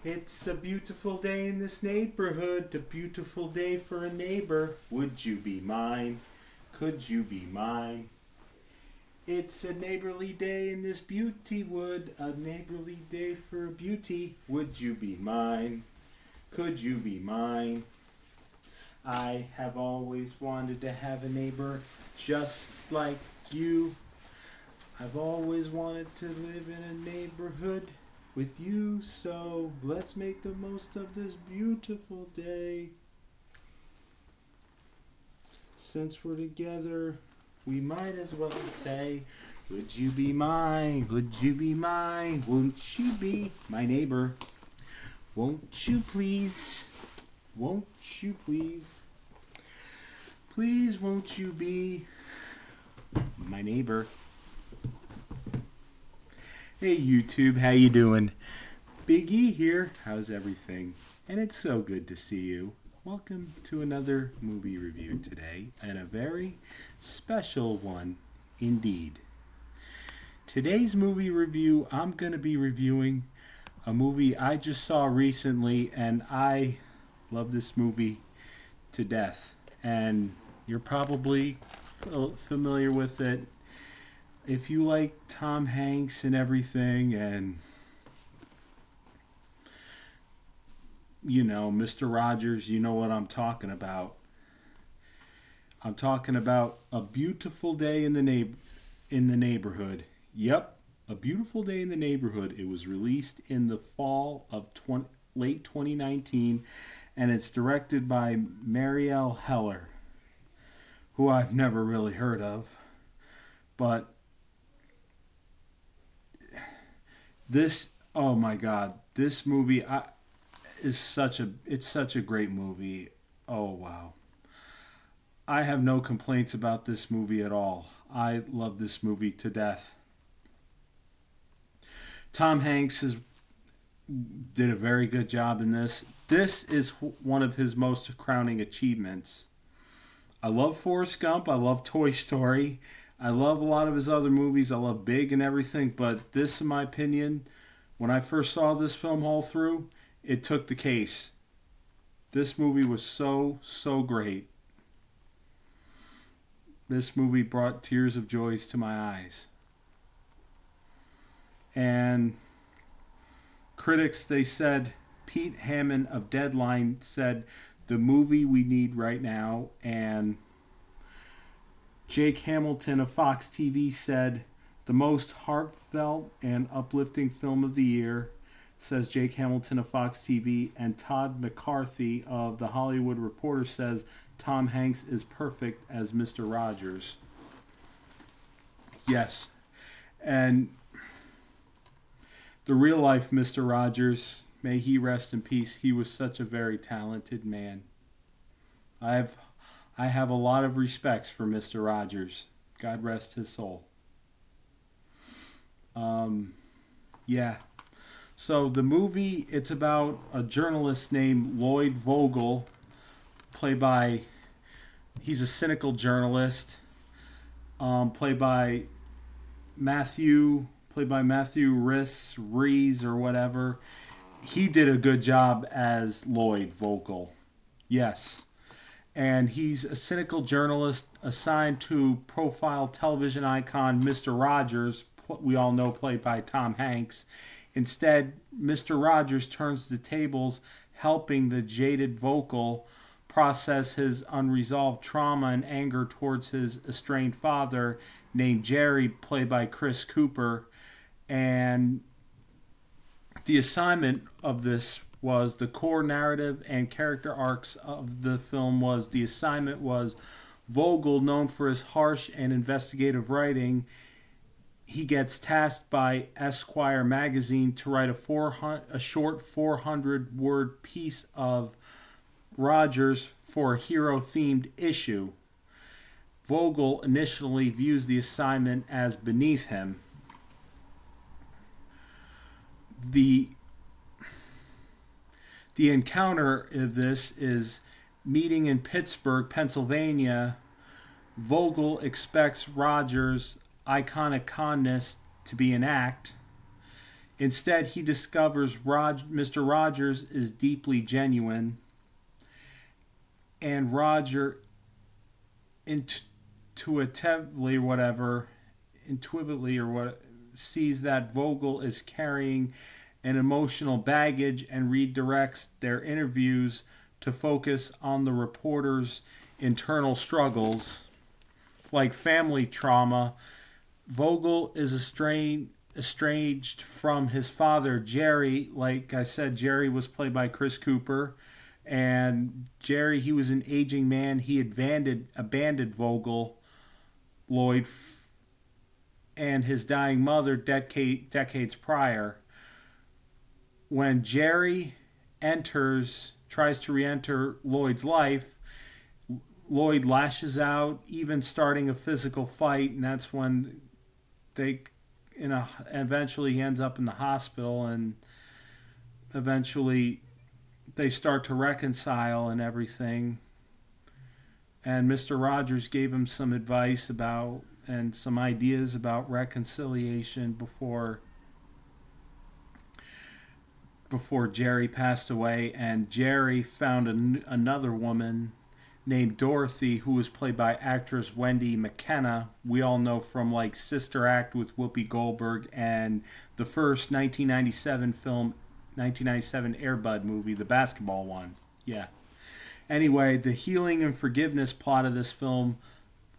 It's a beautiful day in this neighborhood, a beautiful day for a neighbor. Would you be mine? Could you be mine? It's a neighborly day in this beauty wood, a neighborly day for a beauty. Would you be mine? Could you be mine? I have always wanted to have a neighbor just like you. I've always wanted to live in a neighborhood with you, so let's make the most of this beautiful day. Since we're together, we might as well say, would you be mine? Would you be mine? Won't you be my neighbor? Won't you please? Won't you please? Please won't you be my neighbor? Hey YouTube, how you doing? Big E here. How's everything? And it's so good to see you. Welcome to another movie review today, and a very special one indeed. Today's movie review, I'm going to be reviewing a movie I just saw recently, and I love this movie to death. And you're probably familiar with it. If you like Tom Hanks and everything, and you know Mr. Rogers, you know what I'm talking about. I'm talking about A Beautiful Day in the Neighborhood. Yep, A Beautiful Day in the Neighborhood. It was released in the fall of late 2019, and it's directed by Marielle Heller, who I've never really heard of, but this, oh my God, this movie is such a great movie. Oh wow. I have no complaints about this movie at all. I love this movie to death. Tom Hanks did a very good job in this. This is one of his most crowning achievements. I love Forrest Gump. I love Toy Story. I love a lot of his other movies. I love Big and everything. But this, in my opinion, when I first saw this film all through, it took the case. This movie was so great. This movie brought tears of joy to my eyes. And critics, they said, Pete Hammond of Deadline said, the movie we need right now. And Jake Hamilton of Fox TV said, the most heartfelt and uplifting film of the year, says Jake Hamilton of Fox TV. And Todd McCarthy of The Hollywood Reporter says, Tom Hanks is perfect as Mr. Rogers. Yes. And the real life Mr. Rogers, may he rest in peace, he was such a very talented man. I have a lot of respects for Mr. Rogers. God rest his soul. Yeah. So the movie, it's about a journalist named Lloyd Vogel, he's a cynical journalist, played by Matthew Rhys or whatever. He did a good job as Lloyd Vogel. Yes. And he's a cynical journalist assigned to profile television icon Mr. Rogers, we all know played by Tom Hanks. Instead, Mr. Rogers turns the tables, helping the jaded Vogel process his unresolved trauma and anger towards his estranged father, named Jerry, played by Chris Cooper. And the assignment of this was the core narrative and character arcs of the film was Vogel, known for his harsh and investigative writing. He gets tasked by Esquire magazine to write a short 400-word piece of Rogers for a hero-themed issue. Vogel initially views the assignment as beneath him. The encounter of this is meeting in Pittsburgh, Pennsylvania. Vogel expects Rogers' iconic calmness to be an act. Instead, he discovers Mr. Rogers is deeply genuine, and Roger intuitively sees that Vogel is carrying an emotional baggage and redirects their interviews to focus on the reporter's internal struggles. Like family trauma, Vogel is estranged from his father, Jerry. Like I said, Jerry was played by Chris Cooper. And Jerry, he was an aging man. He abandoned Vogel, Lloyd, and his dying mother decades prior. When Jerry tries to re-enter Lloyd's life, Lloyd lashes out, even starting a physical fight, and that's when eventually he ends up in the hospital, and eventually they start to reconcile and everything. And Mr. Rogers gave him some advice about and some ideas about reconciliation before Jerry passed away. And Jerry found another woman named Dorothy, who was played by actress Wendy Makkena. We all know from like Sister Act with Whoopi Goldberg and the first 1997 Air Bud movie, the basketball one. Yeah. Anyway, the healing and forgiveness plot of this film,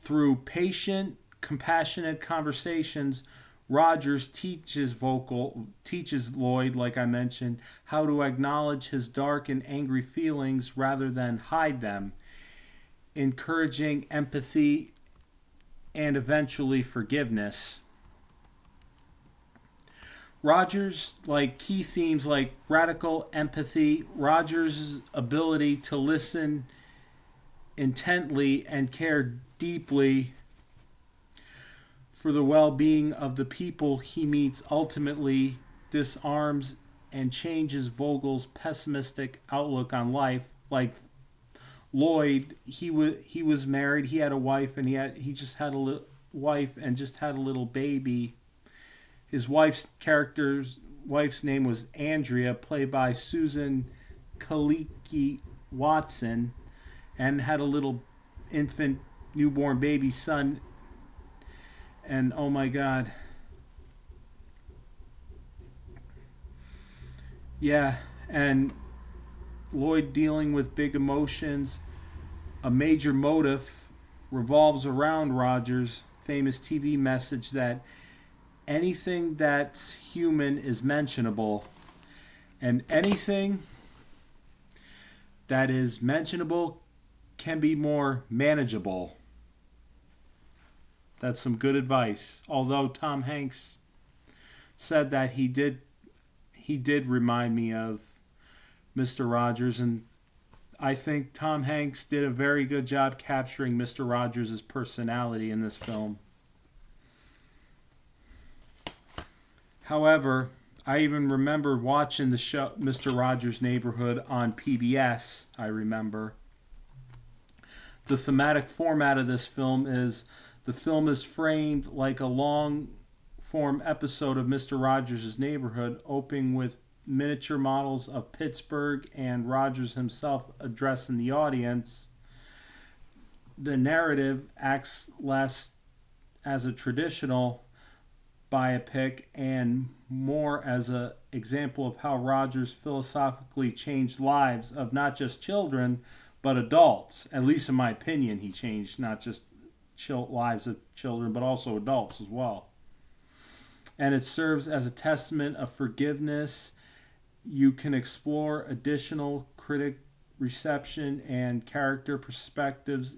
through patient, compassionate conversations, Rogers teaches Lloyd, like I mentioned, how to acknowledge his dark and angry feelings rather than hide them, encouraging empathy and eventually forgiveness. Rogers, like key themes like radical empathy, Rogers' ability to listen intently and care deeply for the well-being of the people he meets, ultimately disarms and changes Vogel's pessimistic outlook on life. Like Lloyd, he was married, he had a wife, and he just had a wife and just had a little baby. His wife's name was Andrea, played by Susan Kelechi Watson, and had a little infant newborn baby son. And oh my God. Yeah, and Lloyd dealing with big emotions. A major motive revolves around Rogers' famous TV message that anything that's human is mentionable, and anything that is mentionable can be more manageable. That's some good advice. Although Tom Hanks said that he did remind me of Mr. Rogers, and I think Tom Hanks did a very good job capturing Mr. Rogers' personality in this film. However, I even remember watching the show Mr. Rogers' Neighborhood on PBS, I remember. The thematic format of this film is the film is framed like a long-form episode of Mr. Rogers' Neighborhood, opening with miniature models of Pittsburgh and Rogers himself addressing the audience. The narrative acts less as a traditional biopic and more as an example of how Rogers philosophically changed lives of not just children but adults. At least in my opinion, he changed not just lives of children but also adults as well. And it serves as a testament of forgiveness. You can explore additional critic reception and character perspectives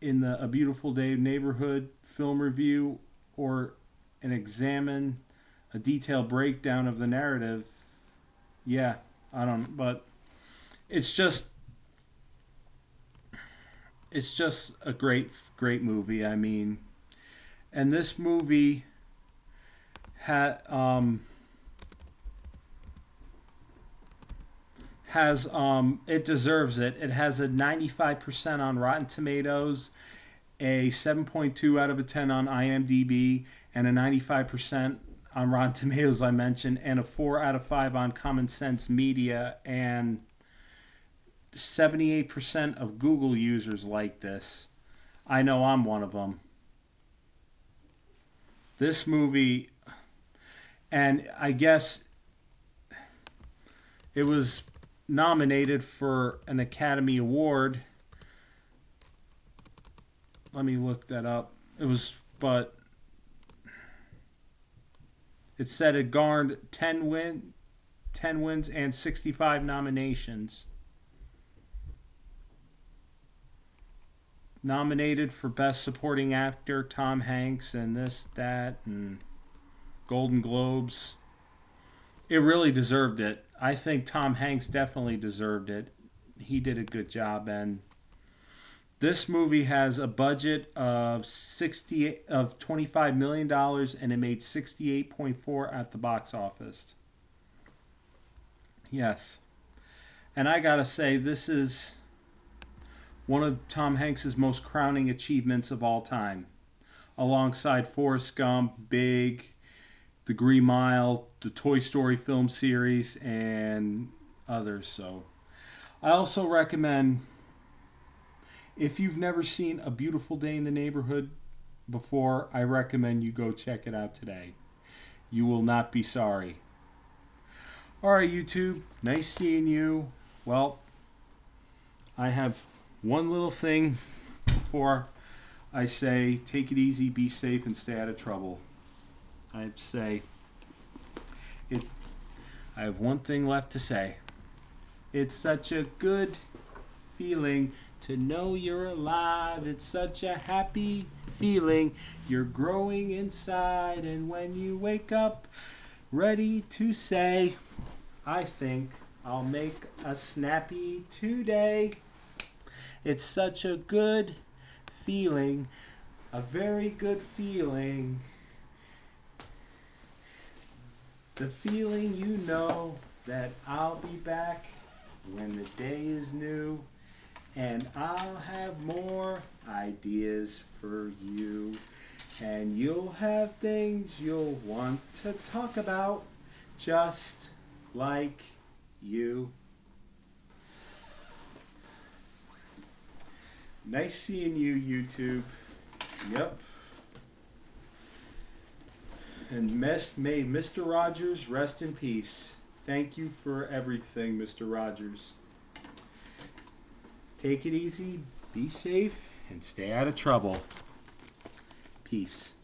in the A Beautiful Day Neighborhood film review, or examine a detailed breakdown of the narrative. Yeah, but it's just a great movie. I mean, and this movie has it deserves it. It has a 95% on Rotten Tomatoes, a 7.2 out of a 10 on IMDb, and a 95% on Rotten Tomatoes, I mentioned, and a 4 out of 5 on Common Sense Media, and 78% of Google users like this. I know I'm one of them. This movie, and I guess it was nominated for an Academy Award. Let me look that up. But it said it garnered 10 wins and 65 nominations. Nominated for Best Supporting Actor, Tom Hanks, and this, that, and Golden Globes. It really deserved it. I think Tom Hanks definitely deserved it. He did a good job, and this movie has a budget of $25 million, and it made 68.4 at the box office. Yes. And I gotta say, this is one of Tom Hanks' most crowning achievements of all time. Alongside Forrest Gump, Big, The Green Mile, the Toy Story film series, and others. So I also recommend, if you've never seen A Beautiful Day in the Neighborhood before, I recommend you go check it out today. You will not be sorry. Alright, YouTube, nice seeing you. Well, I have one little thing before I say take it easy, be safe, and stay out of trouble. I'd say I have one thing left to say. It's such a good feeling to know you're alive. It's such a happy feeling. You're growing inside, and when you wake up ready to say, I think I'll make a snappy today. It's such a good feeling, a very good feeling. The feeling you know that I'll be back when the day is new, and I'll have more ideas for you, and you'll have things you'll want to talk about, just like you. Nice seeing you, YouTube. Yep. And may Mr. Rogers rest in peace. Thank you for everything, Mr. Rogers. Take it easy, be safe, and stay out of trouble. Peace.